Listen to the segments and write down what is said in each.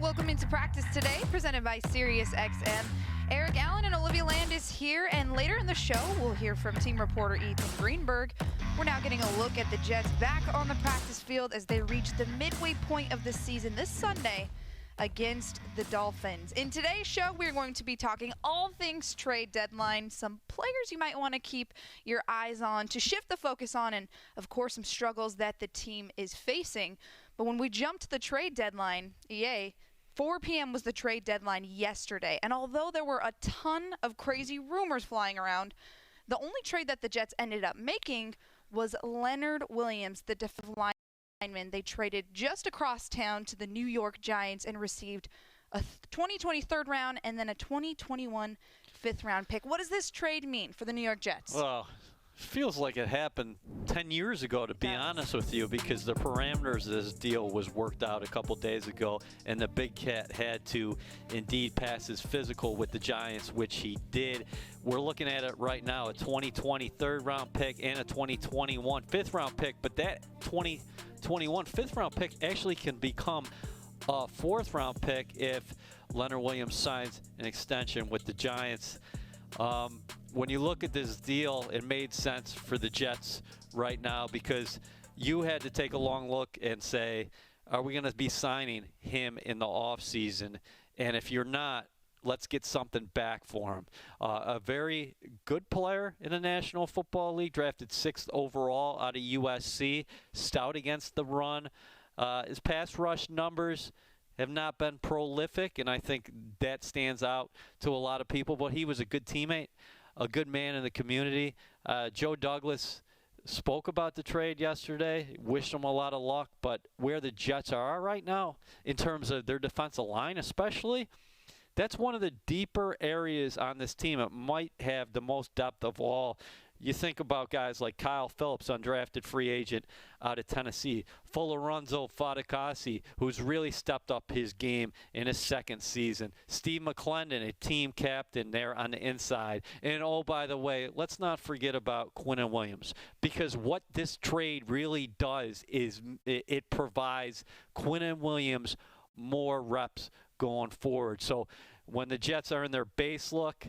Welcome into practice today, presented by SiriusXM. Eric Allen and Olivia Land is here, and later in the show, we'll hear from team reporter Ethan Greenberg. We're now getting a look at the Jets back on the practice field as they reach the midway point of the season this Sunday against the Dolphins. In today's show, we're going to be talking all things trade deadline, some players you might want to keep your eyes on to shift the focus on, and of course some struggles that the team is facing. But when we jump to the trade deadline, 4 p.m. was the trade deadline yesterday, and although there were a ton of crazy rumors flying around, the only trade that the Jets ended up making was Leonard Williams, the defensive lineman. They traded just across town to the New York Giants and received a 2020 third round and then a 2021 fifth round pick. What does this trade mean for the New York Jets? Well, feels like it happened 10 years ago, to be honest with you, because the parameters of this deal was worked out a couple days ago, and the Big Cat had to indeed pass his physical with the Giants, which he did. We're looking at it right now, a 2020 third-round pick and a 2021 fifth-round pick, but that 2021 fifth-round pick actually can become a fourth-round pick if Leonard Williams signs an extension with the Giants. When you look at this deal, it made sense for the Jets right now because you had to take a long look and say, are we going to be signing him in the offseason? And if you're not, let's get something back for him. A very good player in the National Football League, drafted 6th overall out of USC, stout against the run. His pass rush numbers have not been prolific, and I think that stands out to a lot of people, but he was a good teammate, a good man in the community. Joe Douglas spoke about the trade yesterday, wished him a lot of luck, but where the Jets are right now in terms of their defensive line especially, that's one of the deeper areas on this team. It might have the most depth of all. You think about guys like Kyle Phillips, undrafted free agent out of Tennessee, Folorunso Fadakasi, who's really stepped up his game in his second season, Steve McClendon, a team captain there on the inside. And, oh, by the way, let's not forget about Quinnen Williams, because what this trade really does is it provides Quinnen Williams more reps going forward. So when the Jets are in their base look,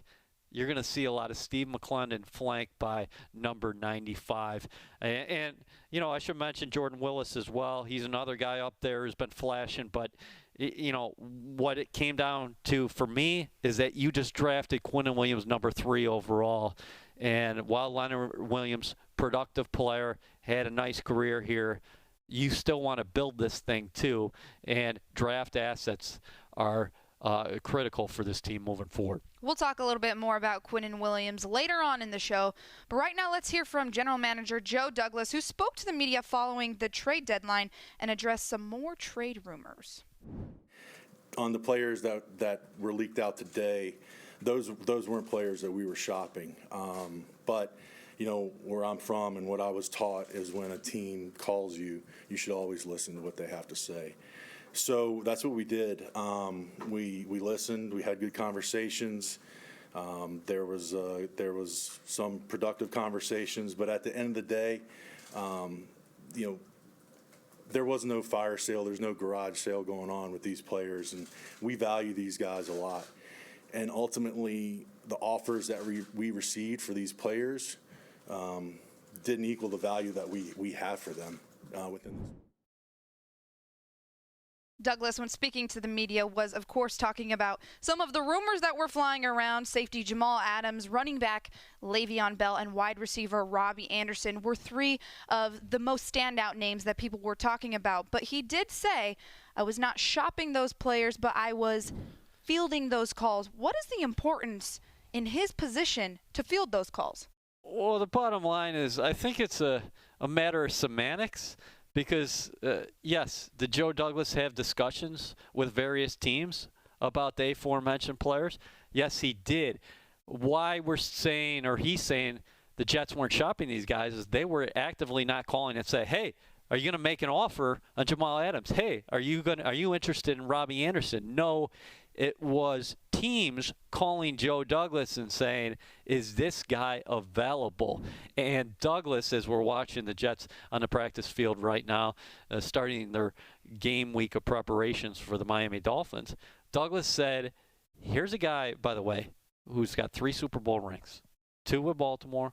you're going to see a lot of Steve McClendon flanked by number 95. And, you know, I should mention Jordan Willis as well. He's another guy up there who's been flashing. But, you know, what it came down to for me is that you just drafted Quinnen Williams number 3 overall. And while Leonard Williams, productive player, had a nice career here, you still want to build this thing too. And draft assets are critical for this team moving forward. We'll talk a little bit more about Quinnen Williams later on in the show, but right now let's hear from General Manager Joe Douglas, who spoke to the media following the trade deadline and addressed some more trade rumors. On the players that were leaked out today, those weren't players that we were shopping. But, you know, where I'm from and what I was taught is when a team calls you, you should always listen to what they have to say. So that's what we did. We listened. We had good conversations. There was some productive conversations, but at the end of the day, you know, there was no fire sale. There's no garage sale going on with these players, and we value these guys a lot. And ultimately, the offers that we received for these players didn't equal the value that we have for them within this. Douglas, when speaking to the media, was, of course, talking about some of the rumors that were flying around. Safety Jamal Adams, running back Le'Veon Bell, and wide receiver Robbie Anderson were 3 of the most standout names that people were talking about. But he did say, I was not shopping those players, but I was fielding those calls. What is the importance in his position to field those calls? Well, the bottom line is I think it's a matter of semantics. Because, yes, did Joe Douglas have discussions with various teams about the aforementioned players? Yes, he did. Why we're saying, or he's saying, the Jets weren't shopping these guys is they were actively not calling and say, hey, are you going to make an offer on Jamal Adams? Hey, are you interested in Robbie Anderson? No, it was teams calling Joe Douglas and saying, is this guy available? And Douglas, as we're watching the Jets on the practice field right now, starting their game week of preparations for the Miami Dolphins, Douglas said, here's a guy, by the way, who's got 3 Super Bowl rings, 2 with Baltimore,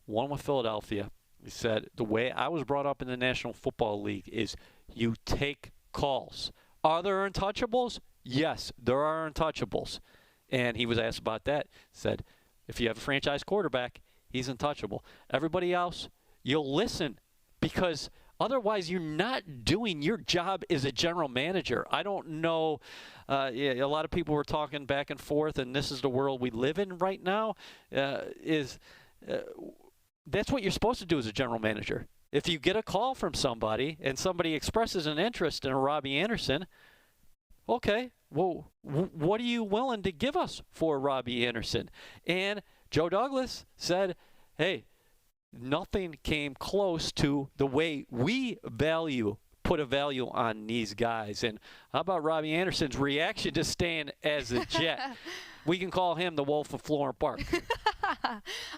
1 with Philadelphia. He said, the way I was brought up in the National Football League is you take calls. Are there untouchables? Yes, there are untouchables. And he was asked about that. Said, if you have a franchise quarterback, he's untouchable. Everybody else, you'll listen because otherwise you're not doing your job as a general manager. I don't know. A lot of people were talking back and forth, and this is the world we live in right now, that's what you're supposed to do as a general manager. If you get a call from somebody and somebody expresses an interest in a Robbie Anderson, okay, well, what are you willing to give us for Robbie Anderson? And Joe Douglas said, hey, nothing came close to the way we put a value on these guys. And how about Robbie Anderson's reaction to staying as a Jet? We can call him the Wolf of Florham Park.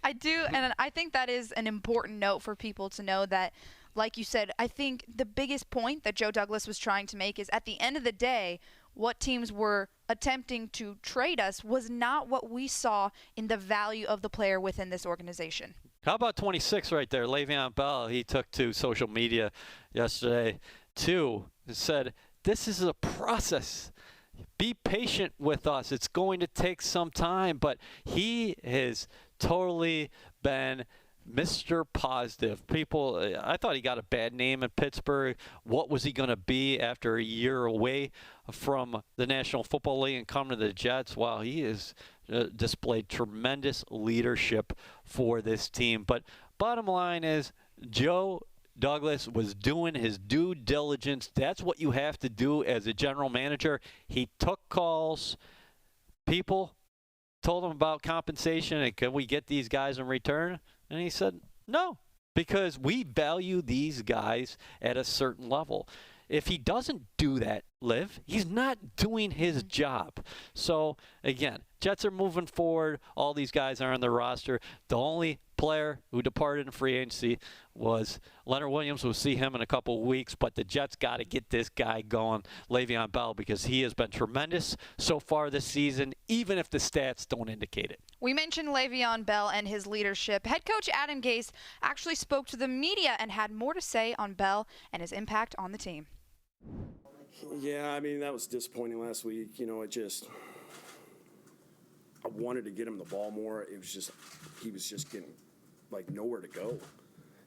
I do, and I think that is an important note for people to know that, like you said, I think the biggest point that Joe Douglas was trying to make is at the end of the day, what teams were attempting to trade us was not what we saw in the value of the player within this organization. How about 26 right there, Le'Veon Bell? He took to social media yesterday, too, and said, this is a process. Be patient with us. It's going to take some time, but he has totally been Mr. Positive. People, I thought he got a bad name in Pittsburgh. What was he going to be after a year away from the National Football League and come to the Jets? Wow, he has displayed tremendous leadership for this team. But bottom line is, Joe Douglas was doing his due diligence. That's what you have to do as a general manager. He took calls. People told him about compensation and can we get these guys in return? And he said, no, because we value these guys at a certain level. If he doesn't do that, Liv, he's not doing his job. So, again, Jets are moving forward. All these guys are on the roster. The only player who departed in free agency was Leonard Williams. We'll see him in a couple of weeks, but the Jets got to get this guy going, Le'Veon Bell, because he has been tremendous so far this season, even if the stats don't indicate it. We mentioned Le'Veon Bell and his leadership. Head coach Adam Gase actually spoke to the media and had more to say on Bell and his impact on the team. Yeah, I mean, that was disappointing last week. You know, I wanted to get him the ball more. It was just, he was just getting, like, nowhere to go.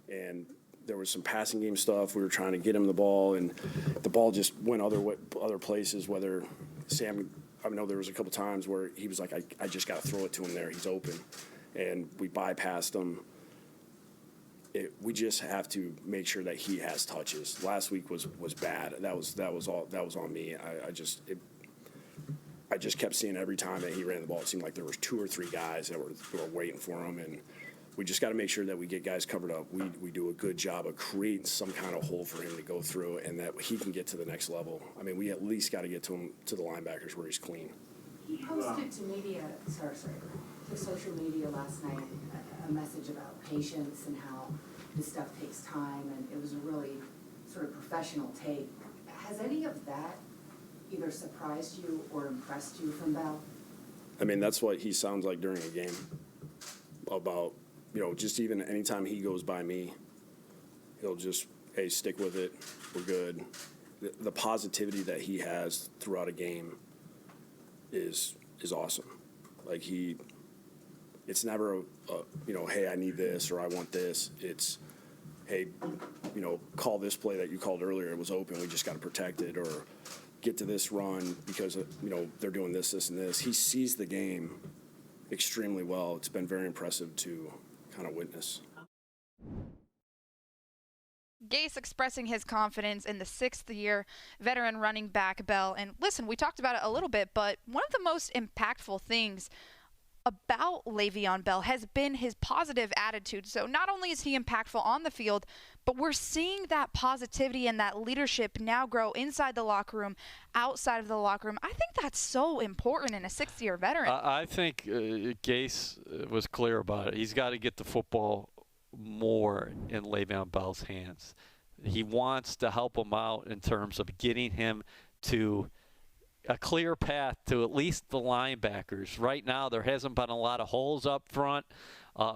And there was some passing game stuff. We were trying to get him the ball, and the ball just went other places, whether Sam, I know there was a couple times where he was like, I just got to throw it to him there. He's open. And we bypassed him. We just have to make sure that he has touches. Last week was bad. That was on me. I just kept seeing every time that he ran the ball, it seemed like there was 2 or 3 guys that were waiting for him, and we just got to make sure that we get guys covered up. We do a good job of creating some kind of hole for him to go through, and that he can get to the next level. I mean, we at least got to get to him, to the linebackers where he's clean. He posted to social media last night a message about patience and how this stuff takes time, and it was a really sort of professional take. Has any of that either surprised you or impressed you from Bell? I mean, that's what he sounds like during a game. About, just even anytime he goes by me, he'll just, hey, stick with it. We're good. The positivity that he has throughout a game is awesome. Like it's never hey, I need this or I want this. It's, hey, call this play that you called earlier. It was open. We just got to protect it, or get to this run because, they're doing this, and this. He sees the game extremely well. It's been very impressive to kind of witness. Gase expressing his confidence in the 6th-year veteran running back Bell. And listen, we talked about it a little bit, but one of the most impactful things about Le'Veon Bell has been his positive attitude. So not only is he impactful on the field, but we're seeing that positivity and that leadership now grow inside the locker room, outside of the locker room. I think that's so important in a 6-year veteran. I think Gase was clear about it. He's got to get the football more in Le'Veon Bell's hands. He wants to help him out in terms of getting him to a clear path to at least the linebackers. Right now, there hasn't been a lot of holes up front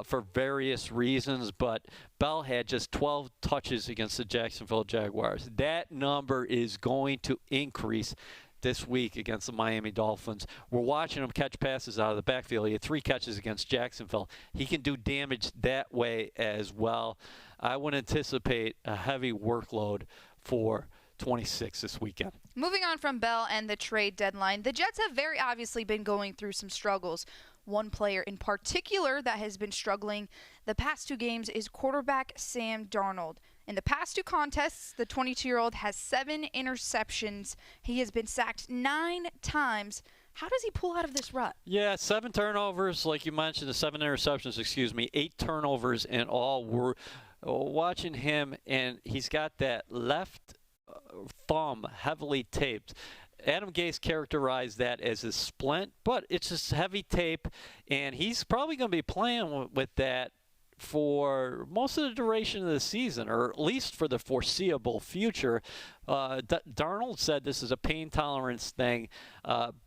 for various reasons, but Bell had just 12 touches against the Jacksonville Jaguars. That number is going to increase this week against the Miami Dolphins. We're watching him catch passes out of the backfield. He had 3 catches against Jacksonville. He can do damage that way as well. I would anticipate a heavy workload for 26 this weekend. Moving on from Bell and the trade deadline, the Jets have very obviously been going through some struggles. One player in particular that has been struggling the past 2 games is quarterback Sam Darnold. In the past 2 contests, the 22-year-old has 7 interceptions. He has been sacked 9 times. How does he pull out of this rut? Yeah, 7 turnovers, like you mentioned, the 7 interceptions, 8 turnovers in all. We're watching him, and he's got that left thumb heavily taped. Adam Gase characterized that as a splint, but it's just heavy tape, and he's probably going to be playing with that for most of the duration of the season, or at least for the foreseeable future. Darnold said this is a pain tolerance thing,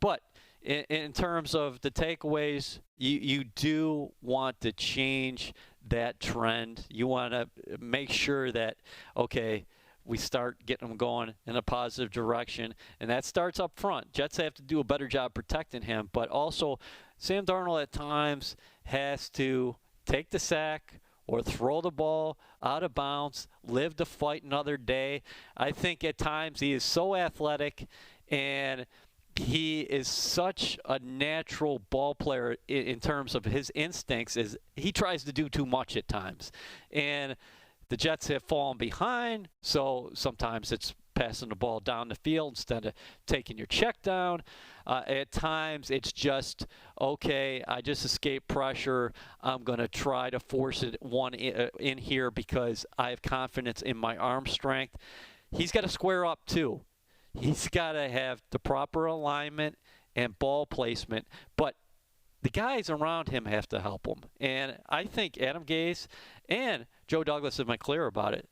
but in terms of the takeaways, you do want to change that trend. You want to make sure that, okay, we start getting them going in a positive direction, and that starts up front. Jets have to do a better job protecting him, but also Sam Darnold at times has to take the sack or throw the ball out of bounds, live to fight another day. I think at times he is so athletic, and he is such a natural ball player in terms of his instincts. Is he tries to do too much at times, and the Jets have fallen behind, so sometimes it's passing the ball down the field instead of taking your check down. At times it's just, okay, I just escaped pressure. I'm going to try to force it one in here because I have confidence in my arm strength. He's got to square up too. He's got to have the proper alignment and ball placement, but the guys around him have to help him. And I think Adam Gase and Joe Douglas have been clear about it.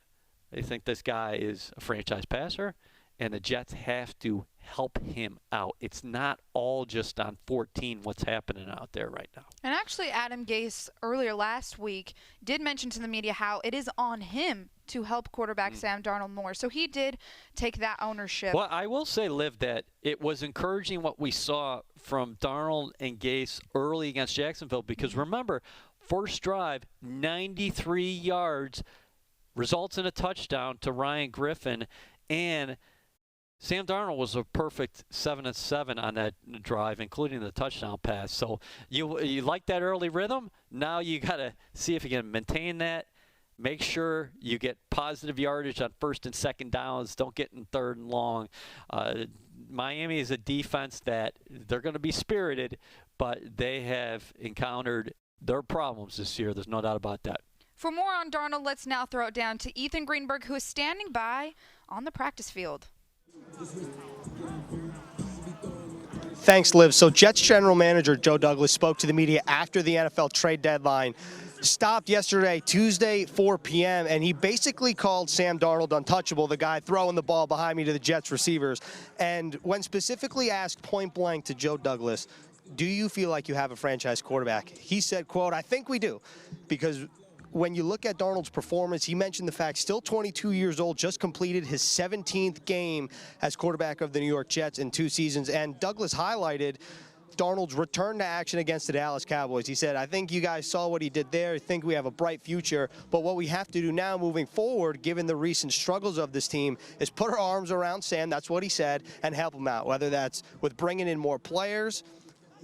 They think this guy is a franchise passer, and the Jets have to help him out. It's not all just on 14 what's happening out there right now. And actually, Adam Gase earlier last week did mention to the media how it is on him to help quarterback Sam Darnold more. So he did take that ownership. Well, I will say, Liv, that it was encouraging what we saw from Darnold and Gase early against Jacksonville, because remember, first drive, 93 yards, results in a touchdown to Ryan Griffin, and Sam Darnold was a perfect 7-7 on that drive, including the touchdown pass. So you like that early rhythm? Now you got to see if you can maintain that. Make sure you get positive yardage on 1st and 2nd downs. Don't get in 3rd and long. Miami is a defense that they're going to be spirited, but they have encountered their problems this year. There's no doubt about that. For more on Darnold, let's now throw it down to Ethan Greenberg, who is standing by on the practice field. Thanks, Liv. So Jets general manager Joe Douglas spoke to the media after the NFL trade deadline. Stopped yesterday, Tuesday, 4 p.m., and he basically called Sam Darnold untouchable, the guy throwing the ball behind me to the Jets receivers. And when specifically asked point blank to Joe Douglas, do you feel like you have a franchise quarterback? He said, quote, "I think we do," because when you look at Darnold's performance, he mentioned the fact, still 22 years old, just completed his 17th game as quarterback of the New York Jets in 2 seasons. And Douglas highlighted Darnold's return to action against the Dallas Cowboys. He said, "I think you guys saw what he did there. I think we have a bright future. But what we have to do now moving forward, given the recent struggles of this team, is put our arms around Sam," that's what he said, "and help him out, whether that's with bringing in more players,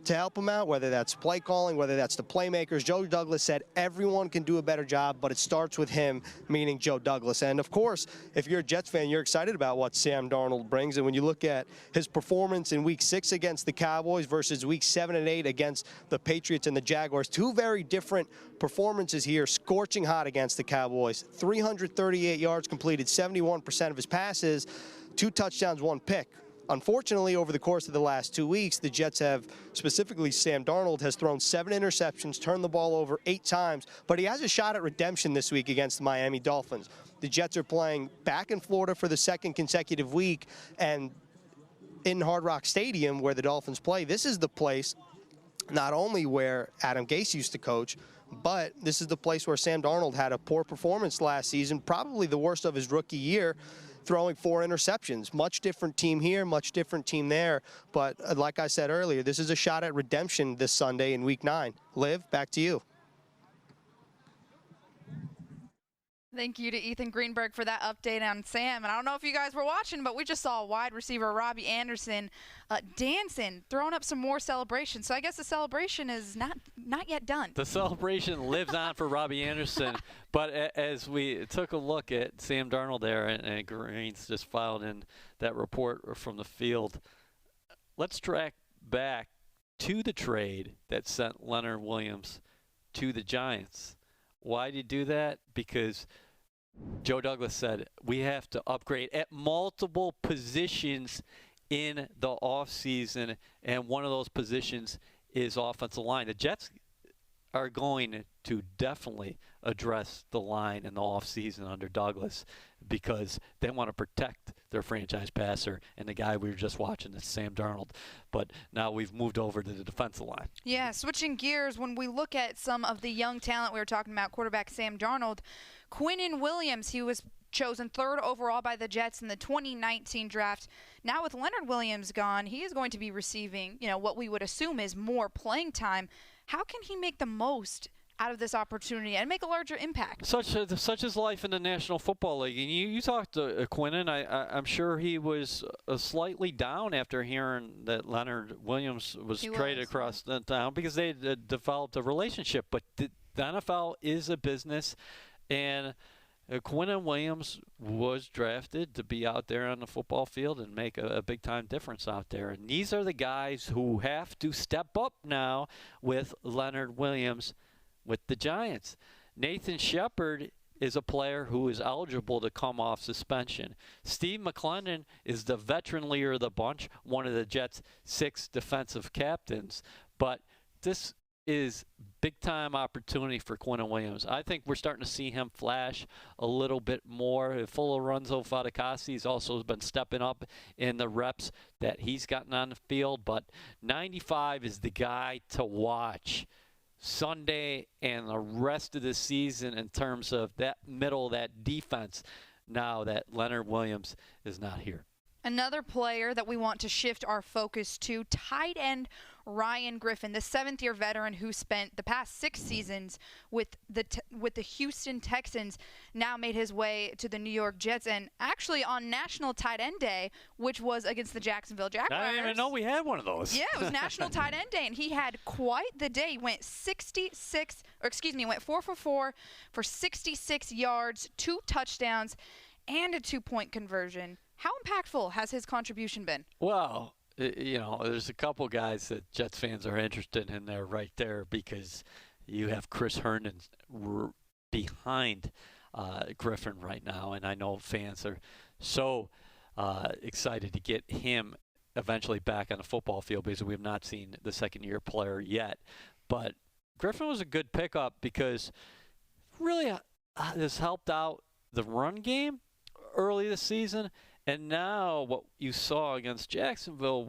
to help him out, whether that's play calling, whether that's the playmakers. Joe Douglas said everyone can do a better job, but it starts with him, meaning Joe Douglas. And, of course, if you're a Jets fan, you're excited about what Sam Darnold brings. And when you look at his performance in Week 6 against the Cowboys versus Week 7 and 8 against the Patriots and the Jaguars, two very different performances here, scorching hot against the Cowboys. 338 yards completed, 71% of his passes, 2 touchdowns, 1 pick. Unfortunately, over the course of the last 2 weeks, the Jets have, specifically Sam Darnold, has thrown 7 interceptions, turned the ball over 8 times, but he has a shot at redemption this week against the Miami Dolphins. The Jets are playing back in Florida for the 2nd consecutive week, and in Hard Rock Stadium, where the Dolphins play, this is the place not only where Adam Gase used to coach, but this is the place where Sam Darnold had a poor performance last season, probably the worst of his rookie year, throwing 4 interceptions. Much different team here, much different team there. But like I said earlier, this is a shot at redemption this Sunday in Week 9. Liv, back to you. Thank you to Ethan Greenberg for that update on Sam. And I don't know if you guys were watching, but we just saw wide receiver Robbie Anderson dancing, throwing up some more celebrations. So I guess the celebration is not yet done. The celebration lives on for Robbie Anderson. But as we took a look at Sam Darnold there, and Green's just filed in that report from the field, let's track back to the trade that sent Leonard Williams to the Giants. Why did he do that? Because Joe Douglas said we have to upgrade at multiple positions in the offseason, and one of those positions is offensive line. The Jets are going to definitely address the line in the offseason under Douglas because they want to protect their franchise passer and the guy we were just watching is Sam Darnold. But now we've moved over to the defensive line. Yeah, switching gears, when we look at some of the young talent we were talking about, quarterback Sam Darnold, Quinnen Williams, he was chosen 3rd overall by the Jets in the 2019 draft. Now with Leonard Williams gone, he is going to be receiving, what we would assume is more playing time. How can he make the most out of this opportunity and make a larger impact? Such is life in the National Football League. And you talked to Quinnen. I'm sure he was slightly down after hearing that Leonard Williams was traded across the town because they developed a relationship. But the NFL is a business, and Quinnen Williams was drafted to be out there on the football field and make a big-time difference out there. And these are the guys who have to step up now with Leonard Williams with the Giants. Nathan Shepard is a player who is eligible to come off suspension. Steve McClendon is the veteran leader of the bunch, one of the Jets' 6 defensive captains. But this is big-time opportunity for Quinnen Williams. I think we're starting to see him flash a little bit more. Full Lorenzo Fadakasi also been stepping up in the reps that he's gotten on the field. But 95 is the guy to watch Sunday and the rest of the season in terms of that middle, that defense, now that Leonard Williams is not here. Another player that we want to shift our focus to, tight end Ryan Griffin, the 7th-year veteran who spent the past 6 seasons with the Houston Texans, now made his way to the New York Jets, and actually on National Tight End Day, which was against the Jacksonville Jaguars. I didn't even know we had one of those. Yeah, it was National Tight End Day, and he had quite the day. He went 4 for 4 for 66 yards, 2 touchdowns, and a 2-point conversion. How impactful has his contribution been? Well, there's a couple guys that Jets fans are interested in there right there because you have Chris Herndon behind Griffin right now, and I know fans are so excited to get him eventually back on the football field because we have not seen the second-year player yet. But Griffin was a good pickup because really has helped out the run game early this season. And now what you saw against Jacksonville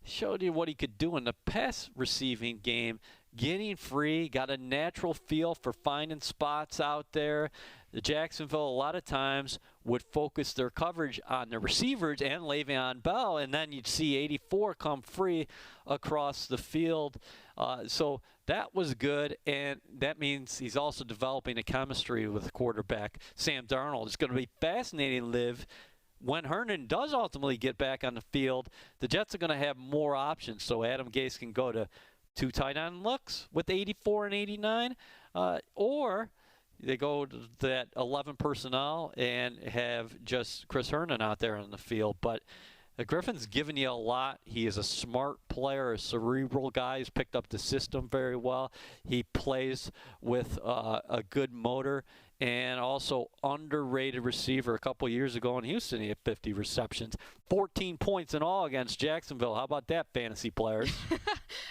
showed you what he could do in the pass receiving game, getting free, got a natural feel for finding spots out there. The Jacksonville a lot of times would focus their coverage on the receivers and Le'Veon Bell, and then you'd see 84 come free across the field. So that was good, and that means he's also developing a chemistry with the quarterback, Sam Darnold. It's going to be fascinating, Liv, when Herndon does ultimately get back on the field, the Jets are going to have more options. So Adam Gase can go to 2 tight end looks with 84 and 89, or they go to that 11 personnel and have just Chris Herndon out there on the field. But Griffin's given you a lot. He is a smart player, a cerebral guy. He's picked up the system very well. He plays with a good motor, and also underrated receiver. A couple years ago in Houston, he had 50 receptions, 14 points in all against Jacksonville. How about that, fantasy players?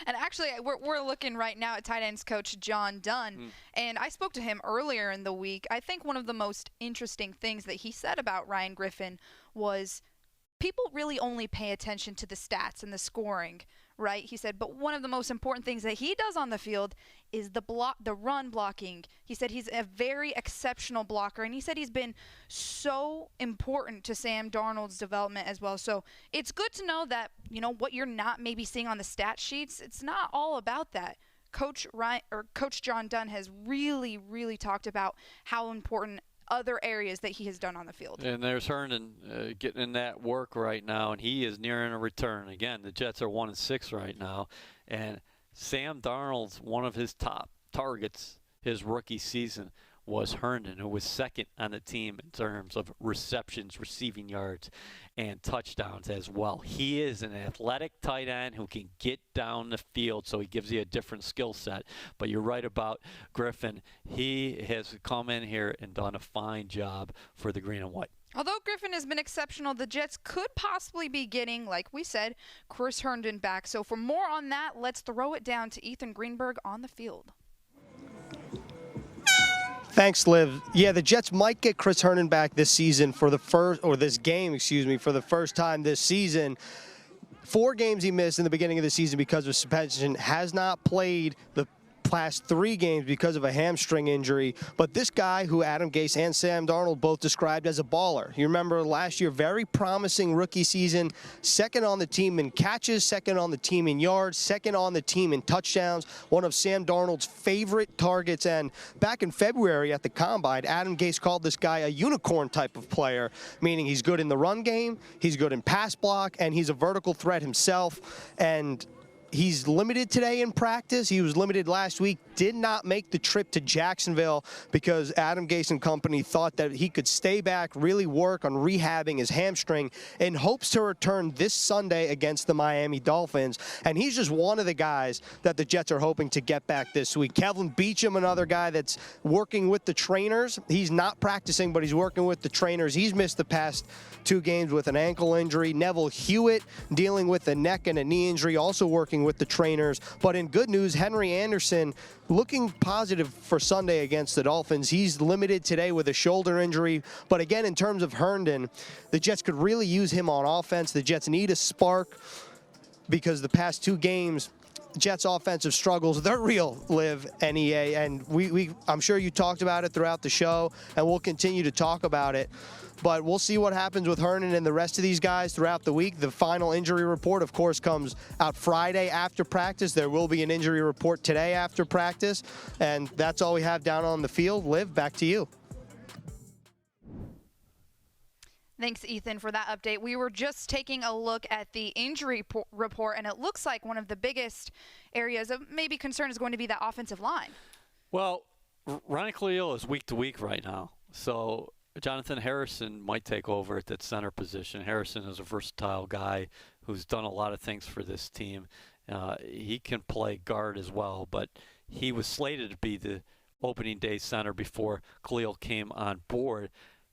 And actually, we're looking right now at tight ends coach John Dunn, and I spoke to him earlier in the week. I think one of the most interesting things that he said about Ryan Griffin was people really only pay attention to the stats and the scoring, right? He said, but one of the most important things that he does on the field is the run blocking. He said he's a very exceptional blocker, and he said he's been so important to Sam Darnold's development as well. So it's good to know that, what you're not maybe seeing on the stat sheets, it's not all about that. Coach John Dunn has really, really talked about how important other areas that he has done on the field. And there's Herndon getting in that work right now, and he is nearing a return. Again, the Jets are 1-6 right now, and Sam Darnold's one of his top targets his rookie season was Herndon, who was second on the team in terms of receptions, receiving yards, and touchdowns as well. He is an athletic tight end who can get down the field, so he gives you a different skill set. But you're right about Griffin. He has come in here and done a fine job for the green and white. Although Griffin has been exceptional, the Jets could possibly be getting, like we said, Chris Herndon back. So for more on that, let's throw it down to Ethan Greenberg on the field. Thanks, Liv. Yeah, the Jets might get Chris Herndon back this season for this game, for the first time this season. 4 games he missed in the beginning of the season because of suspension. Has not played the past 3 games because of a hamstring injury. But this guy, who Adam Gase and Sam Darnold both described as a baller. You remember last year, very promising rookie season, second on the team in catches, second on the team in yards, second on the team in touchdowns, one of Sam Darnold's favorite targets. And back in February at the Combine, Adam Gase called this guy a unicorn type of player, meaning he's good in the run game, he's good in pass block, and he's a vertical threat himself. And he's limited today in practice. He was limited last week, did not make the trip to Jacksonville because Adam Gase and company thought that he could stay back, really work on rehabbing his hamstring in hopes to return this Sunday against the Miami Dolphins. And he's just one of the guys that the Jets are hoping to get back this week. Kelvin Beachum, another guy that's working with the trainers. He's not practicing, but he's working with the trainers. He's missed the past 2 games with an ankle injury. Neville Hewitt dealing with a neck and a knee injury, also working with the trainers. But in good news, Henry Anderson looking positive for Sunday against the Dolphins. He's limited today with a shoulder injury. But again, in terms of Herndon, the Jets could really use him on offense. The Jets need a spark because the past 2 games, Jets offensive struggles, they're real, Liv, NEA. And I'm sure you talked about it throughout the show, and we'll continue to talk about it. But we'll see what happens with Herndon and the rest of these guys throughout the week. The final injury report, of course, comes out Friday after practice. There will be an injury report today after practice. And that's all we have down on the field. Liv, back to you. Thanks, Ethan, for that update. We were just taking a look at the injury report, and it looks like one of the biggest areas of maybe concern is going to be that offensive line. Well, Ronnie Cleo is week to week right now. So Jonathan Harrison might take over at that center position. Harrison is a versatile guy who's done a lot of things for this team. He can play guard as well, but he was slated to be the opening day center before Khalil came on board.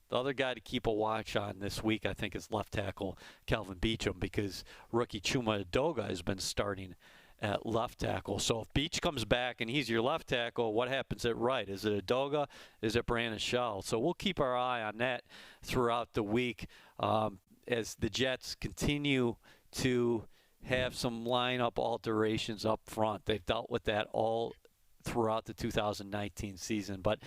The other guy to keep a watch on this week, I think, is left tackle Kelvin Beachum, because rookie Chuma Edoga has been starting at left tackle. So if Beach comes back and he's your left tackle, what happens at right? Is it Edoga? Is it Brandon Shell? So we'll keep our eye on that throughout the week as the Jets continue to have some lineup alterations up front. They've dealt with that all throughout the 2019 season. But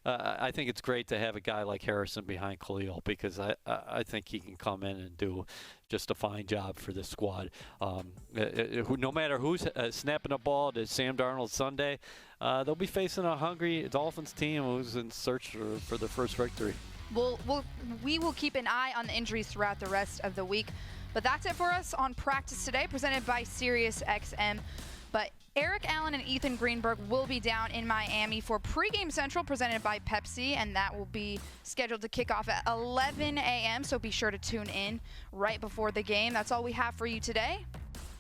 I think it's great to have a guy like Harrison behind Khalil, because I think he can come in and do just a fine job for this squad. No matter who's snapping the ball to Sam Darnold Sunday, they'll be facing a hungry Dolphins team who's in search for the first victory. We will keep an eye on the injuries throughout the rest of the week. But that's it for us on Practice Today, presented by SiriusXM. But Eric Allen and Ethan Greenberg will be down in Miami for Pregame Central, presented by Pepsi, and that will be scheduled to kick off at 11 a.m., so be sure to tune in right before the game. That's all we have for you today.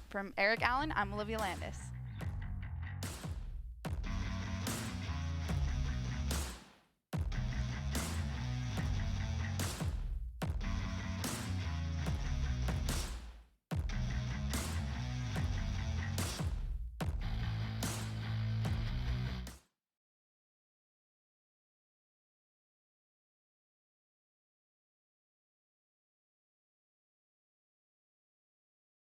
From Eric Allen, I'm Olivia Landis.